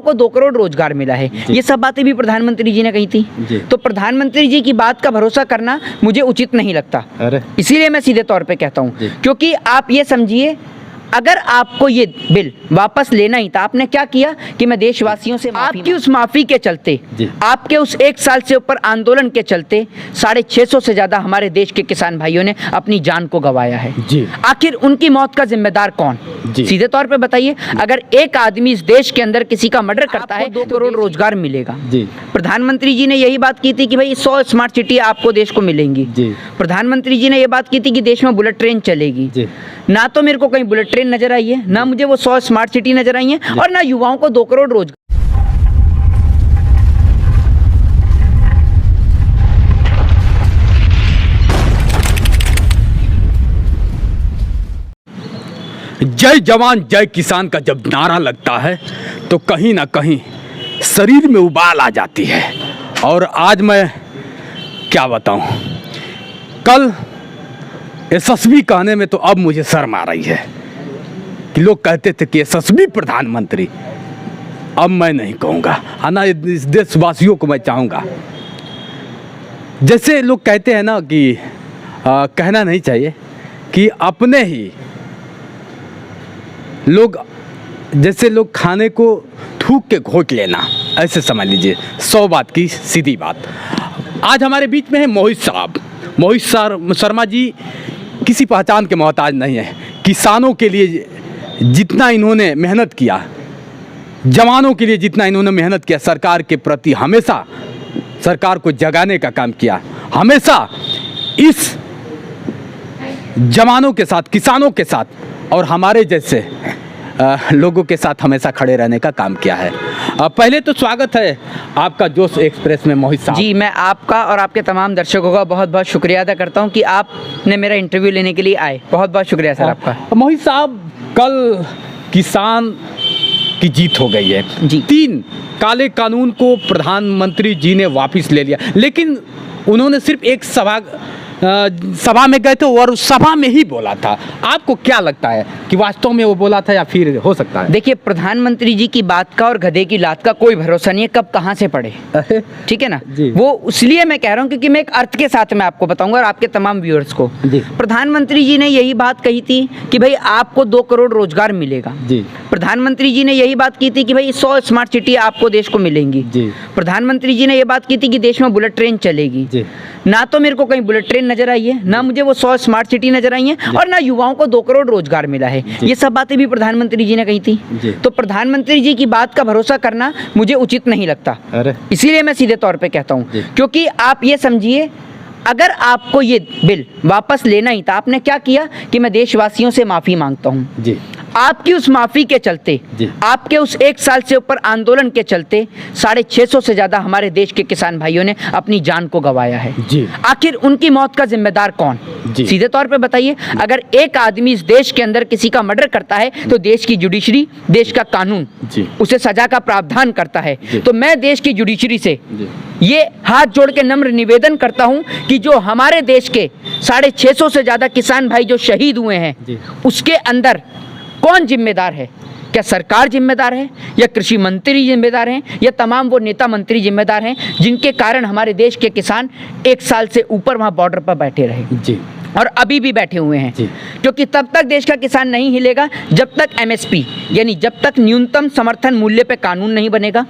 को 2 करोड़ रोजगार मिला है। ये सब बातें भी प्रधानमंत्री जी ने कही थी। तो प्रधानमंत्री जी की बात का भरोसा करना मुझे उचित नहीं लगता। इसीलिए मैं सीधे तौर पे कहता हूँ, क्योंकि आप ये समझिए, अगर आपको ये बिल वापस लेना ही था, आपने क्या किया कि मैं देशवासियों से आपकी उस माफी के चलते, आपके उस 1 साल से ऊपर आंदोलन के चलते 650 से ज्यादा हमारे देश के किसान भाइयों ने अपनी जान को गंवाया है। आखिर उनकी मौत का जिम्मेदार कौन? सीधे तौर पे बताइए। अगर एक आदमी इस देश के अंदर किसी का मर्डर करता है, 2 करोड़ रोजगार मिलेगा। प्रधानमंत्री जी ने यही बात की थी कि भाई 100 स्मार्ट सिटी आपको देश को मिलेंगी। प्रधानमंत्री जी ने यह बात की थी कि देश में बुलेट ट्रेन चलेगी। ना तो मेरे को कहीं बुलेट ट्रेन नजर आई है, ना मुझे वो 100 स्मार्ट सिटी नजर आई है, और ना युवाओं को 2 करोड़ रोजगार। जय जवान जय किसान का जब नारा लगता है तो कहीं ना कहीं शरीर में उबाल आ जाती है। और आज मैं क्या बताऊं, कल यशस्वी कहने में तो अब मुझे शर्म आ रही है कि लोग कहते थे कि यशस्वी प्रधानमंत्री, अब मैं नहीं कहूँगा। है ना, इस देशवासियों को मैं चाहूँगा, जैसे लोग कहते हैं ना कि कहना नहीं चाहिए कि अपने ही लोग, जैसे लोग खाने को थूक के घोट लेना, ऐसे समझ लीजिए। 100 बात की सीधी बात। आज हमारे बीच में है मोहित साहब। मोहित शर्मा जी किसी पहचान के मोहताज नहीं है। किसानों के लिए जितना इन्होंने मेहनत किया, जवानों के लिए जितना इन्होंने मेहनत किया, सरकार के प्रति हमेशा सरकार को जगाने का काम किया, हमेशा इस जवानों के साथ, किसानों के साथ और हमारे जैसे लोगों के साथ हमेशा खड़े रहने का काम किया है। पहले तो स्वागत है आपका जोश एक्सप्रेस में मोहित साहब। जी, मैं आपका और आपके तमाम दर्शकों का बहुत बहुत शुक्रिया अदा करता हूं कि आपने मेरा इंटरव्यू लेने के लिए आए। बहुत बहुत शुक्रिया सर आपका। मोहित साहब, कल किसान की जीत हो गई है जी। 3 काले कानून को प्रधानमंत्री जी ने वापस ले लिया, लेकिन उन्होंने सिर्फ एक सभा में गए थे और उस सभा में ही बोला था। आपको क्या लगता है कि वास्तव में वो बोला था या फिर हो सकता है? देखिए, प्रधानमंत्री जी की बात का और गधे की लात का कोई भरोसा नहीं है कब कहां से पड़े। ठीक है ना, वो इसलिए मैं कह रहा हूं क्योंकि मैं एक अर्थ के साथ मैं आपको बताऊंगा और आपके तमाम व्यूअर्स को। प्रधानमंत्री जी ने यही बात कही थी कि भाई आपको 2 करोड़ रोजगार मिलेगा। प्रधानमंत्री जी ने यही बात की थी कि भाई 100 स्मार्ट सिटी आपको देश को मिलेंगी। प्रधानमंत्री जी ने यह बात की थी कि देश में बुलेट ट्रेन चलेगी। ना तो मेरे को कहीं बुलेट ट्रेन नजर आई है, ना मुझे वो 100 स्मार्ट सिटी नजर आई है, और ना युवाओं को 2 करोड़ रोजगार मिला है। ये सब बातें भी प्रधानमंत्री जी ने कही थी। तो प्रधानमंत्री जी की बात का भरोसा करना मुझे उचित नहीं लगता। इसीलिए मैं सीधे तौर पे कहता हूँ, क्योंकि आप ये समझिए, अगर आपको ये बिल वापस लेना ही था, आपने क्या किया कि मैं देशवासियों से माफी मांगता हूँ। आपकी उस माफी के चलते, आपके उस 1 साल से ऊपर आंदोलन के चलते 650 से ज्यादा हमारे देश के किसान भाइयों ने अपनी जान को गंवाया है। आखिर उनकी मौत का जिम्मेदार कौन? सीधे तौर पे बताइए। अगर एक आदमी इस देश के अंदर किसी का मर्डर करता है तो देश की जुडिशरी, देश का कानून उसे सजा का प्रावधान करता है। तो मैं देश की जुडिशरी से ये हाथ जोड़ के नम्र निवेदन करता हूं कि जो हमारे देश के 650 से ज्यादा किसान भाई जो शहीद हुए हैं, उसके अंदर कौन जिम्मेदार है? क्या सरकार जिम्मेदार है, या कृषि मंत्री जिम्मेदार हैं, या तमाम वो नेता मंत्री जिम्मेदार हैं जिनके कारण हमारे देश के किसान 1 साल से ऊपर वहां बॉर्डर पर बैठे रहे और अभी भी बैठे हुए हैं? क्योंकि तब तक देश का किसान नहीं हिलेगा जब तक एमएसपी यानी जब तक न्यूनतम समर्थन मूल्य पे कानून नहीं बनेगा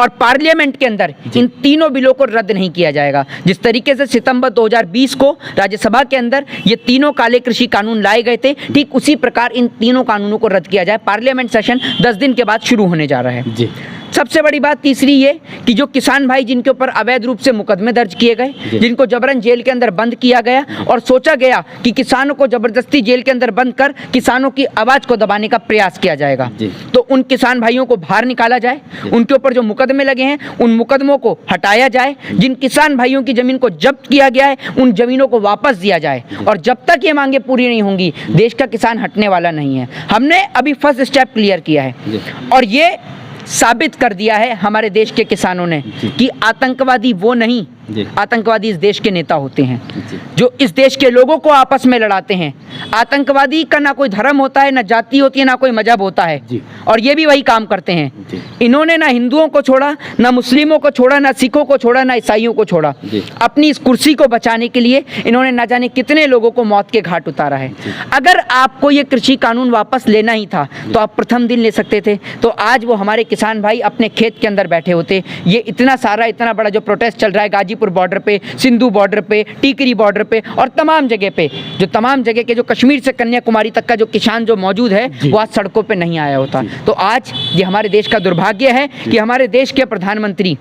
और पार्लियामेंट के अंदर इन तीनों बिलों को रद्द नहीं किया जाएगा। जिस तरीके से सितंबर 2020 को राज्यसभा के अंदर ये तीनों काले कृषि कानून लाए गए थे, ठीक उसी प्रकार इन तीनों कानूनों को रद्द किया जाए। पार्लियामेंट सेशन 10 दिन के बाद शुरू होने जा रहा है। सबसे बड़ी बात तीसरी ये कि जो किसान भाई जिनके ऊपर अवैध रूप से मुकदमे दर्ज किए गए, जिनको जबरन जेल के अंदर बंद किया गया और सोचा गया कि किसानों को जबरदस्ती जेल के अंदर बंद कर किसानों की आवाज को दबाने का प्रयास किया जाएगा, तो उन किसान भाइयों को बाहर निकाला जाए। उनके ऊपर जो मुकदमे लगे हैं उन मुकदमों को हटाया जाए। जिन किसान भाइयों की जमीन को जब्त किया गया है उन जमीनों को वापस दिया जाए। और जब तक ये मांगे पूरी नहीं होंगी देश का किसान हटने वाला नहीं है। हमने अभी फर्स्ट स्टेप क्लियर किया है और ये साबित कर दिया है हमारे देश के किसानों ने कि आतंकवादी वो नहीं जी। आतंकवादी इस देश के नेता होते हैं, जी। जो इस देश के लोगों को आपस में लड़ाते हैं। आतंकवादी का ना कोई धर्म होता है, ना जाति होती है, ना कोई मजहब होता है, जी। और ये भी वही काम करते हैं। जी। इन्होंने ना हिंदुओं को छोड़ा, ना मुस्लिमों को छोड़ा, ना सिखों को छोड़ा, ना ईसाइयों को छोड़ा। जी। अपनी इस कुर्सी को बचाने के लिए इन्होंने ना जाने कितने लोगों को मौत के घाट उतारा है। अगर आपको ये कृषि कानून वापस लेना ही था तो आप प्रथम दिन ले सकते थे, तो आज वो हमारे किसान भाई अपने खेत के अंदर बैठे होते। ये इतना बड़ा जो प्रोटेस्ट चल रहा है गाजीपुर बॉर्डर पे, सिंधु बॉर्डर पे, टीकरी बॉर्डर पे और तमाम जगह पे, जो तमाम जगह के जो कश्मीर से कन्याकुमारी तक का जो किसान जो मौजूद है वो आज सड़कों पे नहीं आया होता। तो आज ये हमारे देश का दुर्भाग्य है कि हमारे देश के प्रधानमंत्री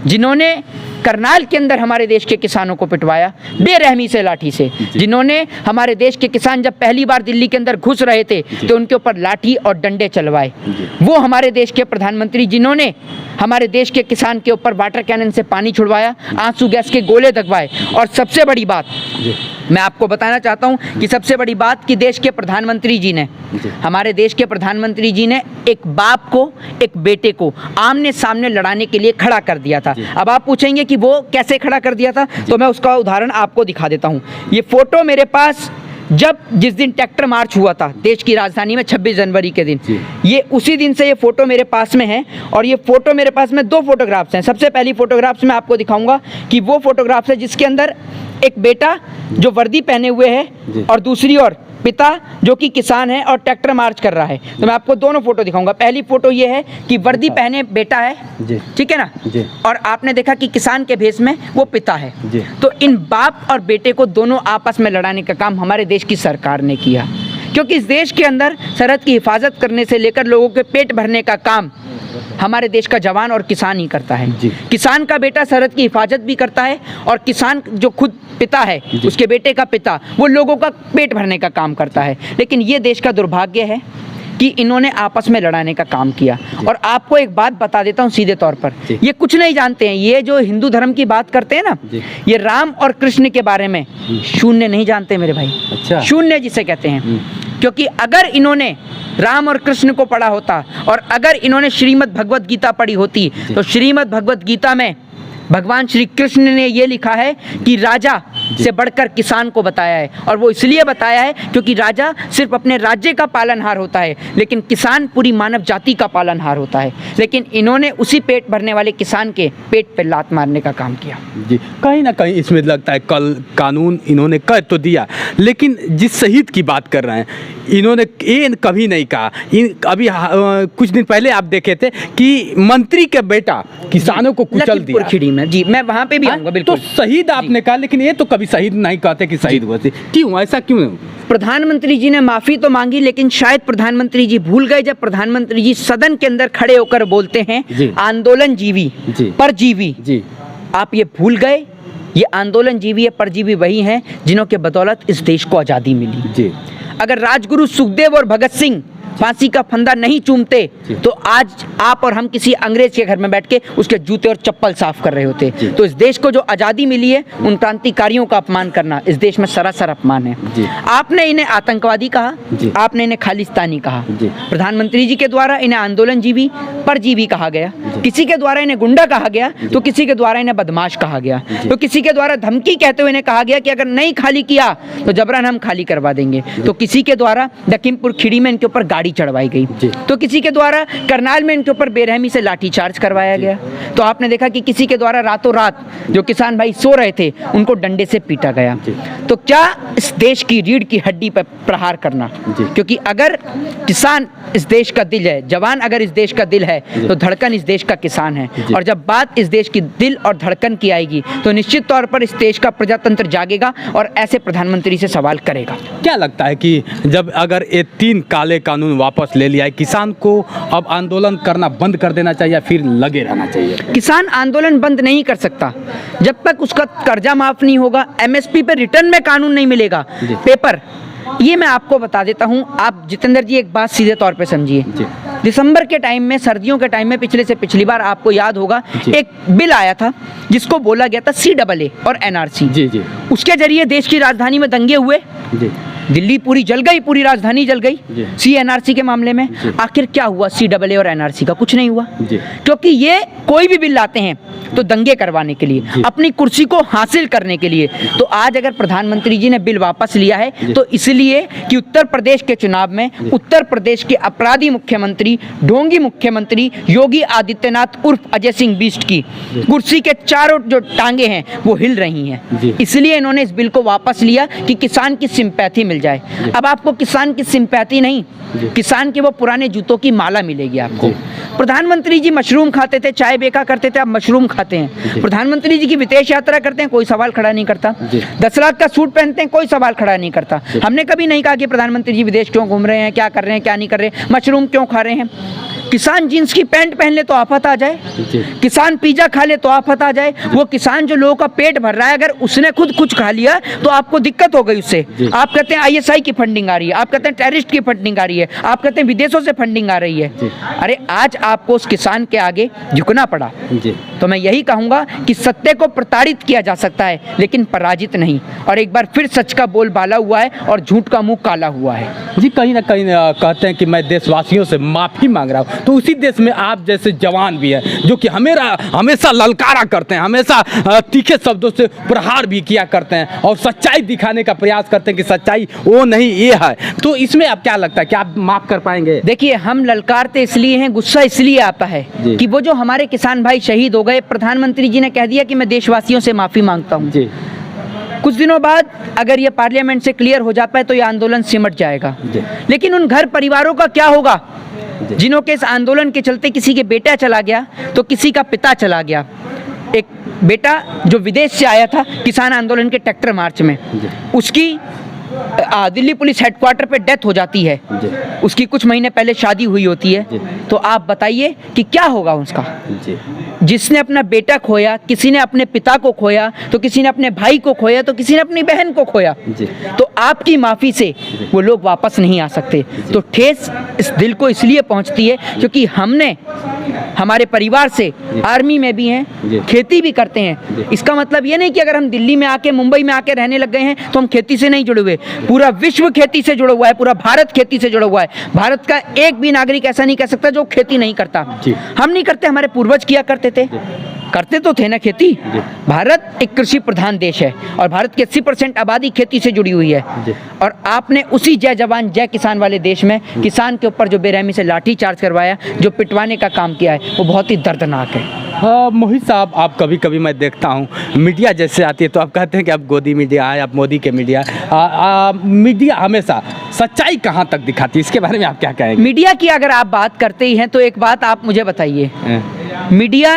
जिन्होंने करनाल के अंदर हमारे देश के किसानों को पिटवाया बेरहमी से, लाठी से, जिन्होंने हमारे देश के किसान जब पहली बार दिल्ली के अंदर घुस रहे थे तो उनके ऊपर लाठी और डंडे चलवाए, वो हमारे देश के प्रधानमंत्री जिन्होंने हमारे देश के किसान के ऊपर वाटर कैनन से पानी छुड़वाया, आंसू गैस के गोले दगवाए, और सबसे बड़ी बात मैं आपको बताना चाहता हूं कि सबसे बड़ी बात कि देश के प्रधानमंत्री जी ने, हमारे देश के प्रधानमंत्री जी ने एक बाप को, एक बेटे को आमने सामने लड़ाने के लिए खड़ा कर दिया था। अब आप पूछेंगे कि वो कैसे खड़ा कर दिया था, तो मैं उसका उदाहरण आपको दिखा देता हूं। ये फोटो मेरे पास जिस दिन ट्रैक्टर मार्च हुआ था देश की राजधानी में 26 जनवरी के दिन, ये उसी दिन से ये फोटो मेरे पास में है। और ये फोटो मेरे पास में 2 फोटोग्राफ्स हैं। सबसे पहली फोटोग्राफ्स मैं आपको दिखाऊंगा कि वो फोटोग्राफ्स है जिसके अंदर एक बेटा जो वर्दी पहने हुए है और दूसरी ओर पिता जो कि किसान है और ट्रैक्टर मार्च कर रहा है। तो मैं आपको दोनों फोटो दिखाऊंगा। पहली फोटो ये है कि वर्दी पहने बेटा है, ठीक है ना, और आपने देखा कि किसान के भेष में वो पिता है। तो इन बाप और बेटे को दोनों आपस में लड़ाने का काम हमारे देश की सरकार ने किया, क्योंकि इस देश के अंदर सरहद की हिफाजत करने से लेकर लोगों के पेट भरने का काम हमारे देश का जवान और किसान ही करता है। किसान का बेटा सरहद की हिफाजत भी करता है, और किसान जो खुद पिता है, उसके बेटे का पिता, वो लोगों का पेट भरने का काम करता है। लेकिन ये देश का दुर्भाग्य है कि इन्होंने आपस में लड़ाने का काम किया। और आपको एक बात बता देता हूँ सीधे तौर पर, ये कुछ नहीं जानते हैं। ये जो हिंदू धर्म की बात करते हैं ना, ये राम और कृष्ण के बारे में शून्य नहीं जानते मेरे भाई। अच्छा। शून्य जिसे कहते हैं, क्योंकि अगर इन्होंने राम और कृष्ण को पढ़ा होता और अगर इन्होंने श्रीमद् भगवत गीता पढ़ी होती, तो श्रीमद् भगवत गीता में भगवान श्री कृष्ण ने ये लिखा है कि राजा से बढ़कर किसान को बताया है। और वो इसलिए बताया है क्योंकि राजा सिर्फ अपने राज्य का पालनहार होता है, लेकिन किसान पूरी मानव जाति का पालनहार होता है। लेकिन इन्होंने उसी पेट भरने वाले किसान के पेट पे लात मारने का काम किया। जी, कहीं ना कहीं इसमें लगता है कल कानून इन्होंने कर तो दिया, लेकिन जिस शहीद की बात कर रहे हैं इन्होंने ये कभी नहीं कहा। अभी कुछ दिन पहले आप देखे थे कि मंत्री का बेटा किसानों को कुचल दिया खिड़ी में। जी, मैं वहाँ पे भी आऊँगा। बिल्कुल। तो शहीद आपने कहा, लेकिन ये तो कभी शहीद नहीं कहते कि शहीद हुए थे। क्यों, ऐसा क्यों? प्रधानमंत्री जी ने माफी तो मांगी, लेकिन शायद प्रधानमंत्री जी भूल गए जब प्रधानमंत्री जी सदन के अंदर खड़े होकर बोलते हैं आंदोलन जीवी परजीवी। आप ये भूल गए, ये आंदोलन जीवी परजीवी वही हैं जिन्हों के बदौलत इस देश को आज़ादी मिली। अगर राजगुरु सुखदेव और भगत सिंह फांसी का फंदा नहीं चूमते तो आज आप और हम किसी अंग्रेज के घर में बैठ के उसके जूते और चप्पल साफ कर रहे होते। तो इस देश को जो आज़ादी मिली है, उन क्रांतिकारियों का अपमान करना इस देश में सरासर अपमान है। आपने इन्हें आतंकवादी कहा, आपने इन्हें खालिस्तानी कहा। प्रधानमंत्री जी के द्वारा इन्हें आंदोलनजीवी परजीवी कहा गया, किसी के द्वारा इन्हें गुंडा कहा गया, तो किसी के द्वारा इन्हें बदमाश कहा गया, तो किसी के द्वारा धमकी कहते हुए इन्हें कहा गया कि अगर नहीं खाली किया तो जबरन हम खाली करवा देंगे, तो किसी के द्वारा लखीमपुर खीरी में इनके ऊपर गाड़ी चढ़वाई गई, तो किसी के द्वारा करनाल में इनके ऊपर बेरहमी से लाठीचार्ज करवाया गया। तो आपने देखा कि किसी के द्वारा रातों रात जो किसान भाई सो रहे थे उनको डंडे से पीटा गया। तो क्या इस देश की रीढ़ की हड्डी पर प्रहार करना, क्योंकि अगर किसान इस देश का दिल है, जवान अगर इस देश का दिल है, तो धड़कन इस देश का किसान है। और जब बात इस देश की दिल और धड़कन की आएगी तो निश्चित तौर पर इस देश का प्रजातंत्र जागेगा और ऐसे प्रधानमंत्री से सवाल करेगा। क्या लगता है कि जब अगर ये 3 काले कानून वापस ले लिया है, किसान को अब आंदोलन करना बंद कर देना चाहिए या फिर लगे रहना चाहिए? किसान आंदोलन बंद नहीं कर सकता जब तक उसका कर्जा माफ नहीं होगा, एमएसपी पे रिटर्न में कानून नहीं मिलेगा, पेपर। ये मैं आपको बता देता हूं, आप जितेंद्र जी एक बात सीधे तौर पे समझिए। दिसंबर के टाइम में, सर्दियों के टाइम में, पिछली बार आपको याद होगा एक बिल आया था जिसको बोला गया था CAA और NRC। उसके जरिए देश की राजधानी में दंगे हुए, दिल्ली पूरी जल गई, पूरी राजधानी जल गई CNRC के मामले में। आखिर क्या हुआ CAA और NRC का? कुछ नहीं हुआ, क्योंकि ये कोई भी बिल लाते हैं तो दंगे करवाने के लिए, अपनी कुर्सी को हासिल करने के लिए। तो आज अगर प्रधानमंत्री जी ने बिल वापस लिया है तो इसलिए कि उत्तर प्रदेश के चुनाव में उत्तर प्रदेश के अपराधी मुख्यमंत्री, ढोंगी मुख्यमंत्री योगी आदित्यनाथ उर्फ अजय सिंह बिष्ट की कुर्सी के चारों जो टांगे हैं वो हिल रही हैं। इसलिए इन्होंने इस बिल को वापस लिया कि किसान की सिंपैथी मिल जाए। अब आपको किसान की सिंपैथी नहीं, किसान के वो पुराने जूतों की माला मिलेगी आपको। प्रधानमंत्री जी मशरूम खाते थे, चाय बेका करते थे, अब मशरूम खाते हैं। प्रधानमंत्री जी की विदेश यात्रा करते हैं, कोई सवाल खड़ा नहीं करता। 10 लाख का सूट पहनते हैं, कोई सवाल खड़ा नहीं करता। हमने कभी नहीं कहा कि प्रधानमंत्री जी विदेश क्यों घूम रहे हैं, क्या कर रहे हैं, क्या नहीं कर रहे हैं, मशरूम क्यों खा रहे हैं। किसान जींस की पैंट पहन ले तो आफत आ जाए, किसान पिज्जा खा ले तो आफत आ जाए। वो किसान जो लोगों का पेट भर रहा है, अगर उसने खुद कुछ खा लिया तो आपको दिक्कत हो गई उससे। आप कहते हैं ISI की फंडिंग आ रही है, आप कहते हैं टेररिस्ट की फंडिंग आ रही है, आप कहते हैं विदेशों से फंडिंग आ रही है। अरे आज आपको उस किसान के आगे झुकना पड़ा। तो मैं यही कहूंगा कि सत्य को प्रताड़ित किया जा सकता है लेकिन पराजित नहीं। और एक बार फिर सच का बोलबाला हुआ है और झूठ का मुंह काला हुआ है। जी, कहीं ना कहीं कहते हैं कि मैं देशवासियों से माफ़ी मांग रहा हूँ, तो उसी देश में आप जैसे जवान भी हैं जो कि हमेशा ललकारा करते हैं, हमेशा तीखे शब्दों से प्रहार भी किया करते हैं और सच्चाई दिखाने का प्रयास करते हैं कि सच्चाई वो नहीं ये है। तो इसमें आप क्या लगता है कि आप माफ़ कर पाएंगे? देखिए, हम ललकारते इसलिए हैं, गुस्सा इसलिए आता है कि वो जो हमारे किसान भाई शहीद हो गए, प्रधानमंत्री जी ने कह दिया कि मैं देशवासियों से माफ़ी मांगता हूँ। कुछ दिनों बाद अगर ये पार्लियामेंट से क्लियर हो जाता है तो ये आंदोलन सिमट जाएगा। लेकिन उन घर परिवारों का क्या होगा जिन्हों के इस आंदोलन के चलते किसी के बेटा चला गया तो किसी का पिता चला गया। एक बेटा जो विदेश से आया था किसान आंदोलन के ट्रैक्टर मार्च में, उसकी दिल्ली पुलिस हेडक्वार्टर पे डेथ हो जाती है, उसकी कुछ महीने पहले शादी हुई होती है। तो आप बताइए कि क्या होगा उसका। जिसने अपना बेटा खोया, किसी ने अपने पिता को खोया, तो किसी ने अपने भाई को खोया, तो किसी ने अपनी बहन को खोया। तो आपकी माफ़ी से वो लोग वापस नहीं आ सकते। तो ठेस इस दिल को इसलिए पहुंचती है क्योंकि हमने हमारे परिवार से आर्मी में भी हैं, खेती भी करते हैं। इसका मतलब ये नहीं कि अगर हम दिल्ली में आके, मुंबई में आके रहने लग गए हैं तो हम खेती से नहीं जुड़े हुए। पूरा विश्व खेती से जुड़ा हुआ है, पूरा भारत खेती से जुड़ा हुआ है। भारत का एक भी नागरिक ऐसा नहीं कह सकता जो खेती नहीं करता। हम नहीं करते, हमारे पूर्वज किया करते तो थे ना खेती। भारत एक कृषि प्रधान देश है और भारत की 80% आबादी खेती से जुड़ी हुई है। और आपने उसी जय जवान जय किसान वाले देश में किसान के ऊपर जो बेरहमी से लाठी चार्ज करवाया, जो पिटवाने का काम किया है, वो बहुत ही दर्दनाक है। मोहित साहब, आप कभी कभी मैं देखता हूँ मीडिया जैसे आती है तो आप कहते हैं कि आप गोदी मीडिया है, आप मोदी के मीडिया। मीडिया हमेशा सच्चाई कहाँ तक दिखाती है, इसके बारे में आप क्या कहेंगे? मीडिया की अगर आप बात करते ही हैं तो एक बात आप मुझे बताइए, मीडिया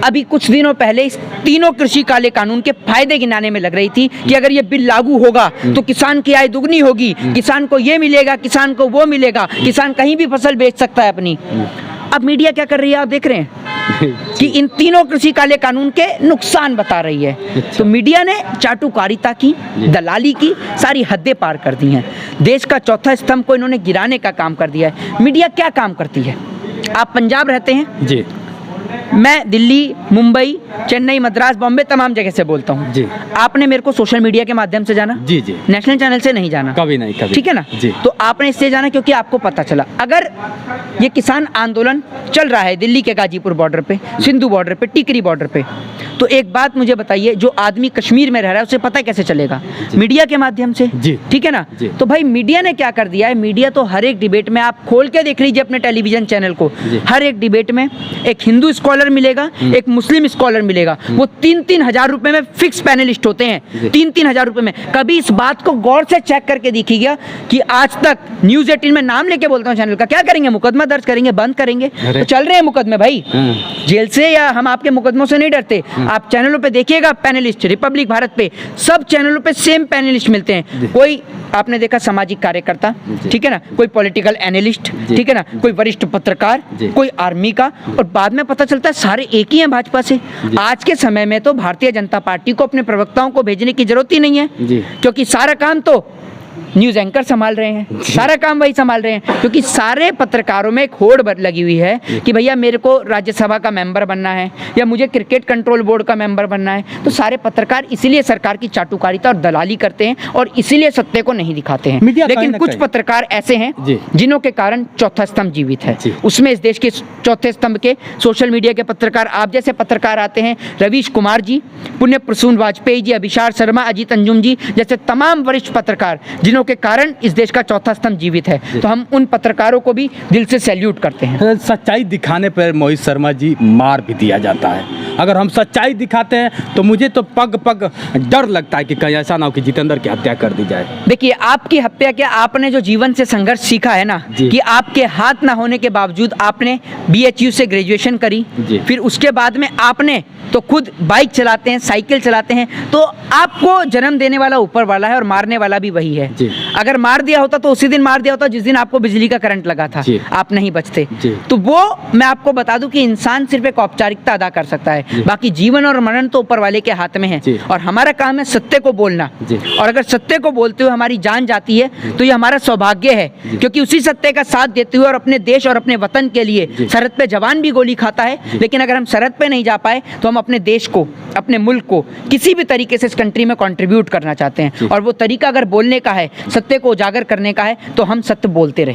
अभी कुछ दिनों पहले इस तीनों कृषि काले कानून के फायदे गिनाने में लग रही थी कि अगर ये बिल लागू होगा तो किसान की आय दुगनी होगी, किसान को ये मिलेगा, किसान को वो मिलेगा, किसान कहीं भी फसल बेच सकता है अपनी। अब मीडिया क्या कर रही है आप देख रहे हैं कि इन तीनों कृषि काले कानून के नुकसान बता रही है। तो मीडिया ने चाटुकारिता की, दलाली की सारी हदें पार कर दी हैं। देश का चौथा स्तंभ को इन्होंने गिराने का काम कर दिया है। मीडिया क्या काम करती है? आप पंजाब रहते हैं जी, मैं दिल्ली, मुंबई, चेन्नई, मद्रास, बॉम्बे तमाम जगह से बोलता हूँ जी। आपने मेरे को सोशल मीडिया के माध्यम से जाना? जी जी। नेशनल चैनल से नहीं जाना, कभी नहीं, कभी। ठीक है ना जी। तो आपने इससे जाना क्योंकि आपको पता चला। अगर ये किसान आंदोलन चल रहा है दिल्ली के गाजीपुर बॉर्डर पे, सिंधु बॉर्डर पे, टिकरी बॉर्डर पे, तो एक बात मुझे बताइए, जो आदमी कश्मीर में रह रहा है उसे पता कैसे चलेगा? मीडिया के माध्यम से, ठीक है ना। तो भाई मीडिया ने क्या कर दिया है, मीडिया तो हर एक डिबेट में, आप खोल के देख लीजिए अपने टेलीविजन चैनल को, हर एक डिबेट में एक हिंदू स्कॉलर मिलेगा, एक मुस्लिम स्कॉलर मिलेगा। वो 3-3 हजार रुपए में फिक्स पैनलिस्ट होते हैं, 3-3 हजार रुपए में। कभी इस बात को गौर से चेक करके देखिएगा कि आज तक न्यूज 18 में नाम लेके बोलता हूँ चैनल का, क्या करेंगे? मुकदमा दर्ज करेंगे, बंद करेंगे। तो चल रहे हैं मुकदमे भाई, जेल से, या हम आपके मुकदमों से नहीं डरते। आप चैनलों पे देखिएगा पैनलिस्ट, रिपब्लिक भारत पे, सब चैनलों पे सेम पैनलिस्ट मिलते हैं। कोई आपने देखा सामाजिक कार्यकर्ता, ठीक है ना, कोई पॉलिटिकल एनालिस्ट, ठीक है ना, कोई वरिष्ठ पत्रकार, कोई आर्मी का, और बाद में पता चलता है सारे एक ही हैं भाजपा से। आज के समय में तो भारतीय जनता पार्टी को अपने प्रवक्ताओं को भेजने की जरूरत ही नहीं है, क्योंकि सारा काम तो न्यूज़ एंकर संभाल रहे हैं, सारा काम वही संभाल रहे हैं, क्योंकि सारे पत्रकारों में एक होड़ लगी हुई है कि भैया मेरे को राज्यसभा का मेंबर बनना है या मुझे क्रिकेट कंट्रोल बोर्ड का मेंबर बनना है। तो सारे पत्रकार इसीलिए सरकार की चाटुकारिता और दलाली करते हैं और इसीलिए सत्य को नहीं दिखाते हैं। लेकिन कुछ पत्रकार ऐसे हैं जिन्हों के कारण चौथा स्तंभ जीवित है। उसमें इस देश के चौथे स्तंभ के सोशल मीडिया के पत्रकार, आप जैसे पत्रकार आते हैं, रवीश कुमार जी, पुण्य प्रसून वाजपेयी जी, अभिषार शर्मा, अजीत अंजुम जी जैसे तमाम वरिष्ठ पत्रकार, जिन्हों के कारण इस देश का चौथा स्तंभ जीवित है। तो हम उन पत्रकारों को भी दिल से सैल्यूट करते हैं। सच्चाई दिखाने पर मोहित शर्मा जी मार भी दिया जाता है। अगर हम सच्चाई दिखाते हैं तो मुझे तो पग पग डर लगता है कि कहीं ऐसा ना हो कि जितेंद्र की हत्या कर दी जाए। देखिए, आपकी हत्या क्या, आपने जो जीवन से संघर्ष सीखा है ना, कि आपके हाथ ना होने के बावजूद आपने BHU से ग्रेजुएशन करी, फिर उसके बाद में आपने तो खुद बाइक चलाते हैं, साइकिल चलाते हैं, तो आपको जन्म देने वाला ऊपर वाला है और मारने वाला भी वही है। अगर मार दिया होता तो उसी दिन मार दिया होता जिस दिन आपको बिजली का करंट लगा था, आप नहीं बचते। तो वो मैं आपको बता दूं कि इंसान सिर्फ एक औपचारिकता अदा कर सकता है, बाकी जीवन और मरण तो ऊपर वाले के हाथ में है। और हमारा काम है सत्य को बोलना, और अगर सत्य को बोलते हुए हमारी जान जाती है तो ये हमारा सौभाग्य है, क्योंकि उसी सत्य का साथ देते हुए और अपने देश और अपने वतन के लिए सरहद पे जवान भी गोली खाता है, लेकिन अगर हम सरहद पे नहीं जा पाए तो हम अपने देश को, अपने मुल्क को किसी भी तरीके से इस कंट्री में कंट्रीब्यूट करना चाहते हैं। और वो तरीका अगर बोलने का है, सत्य को उजागर करने का है, तो हम सत्य बोलते रहें।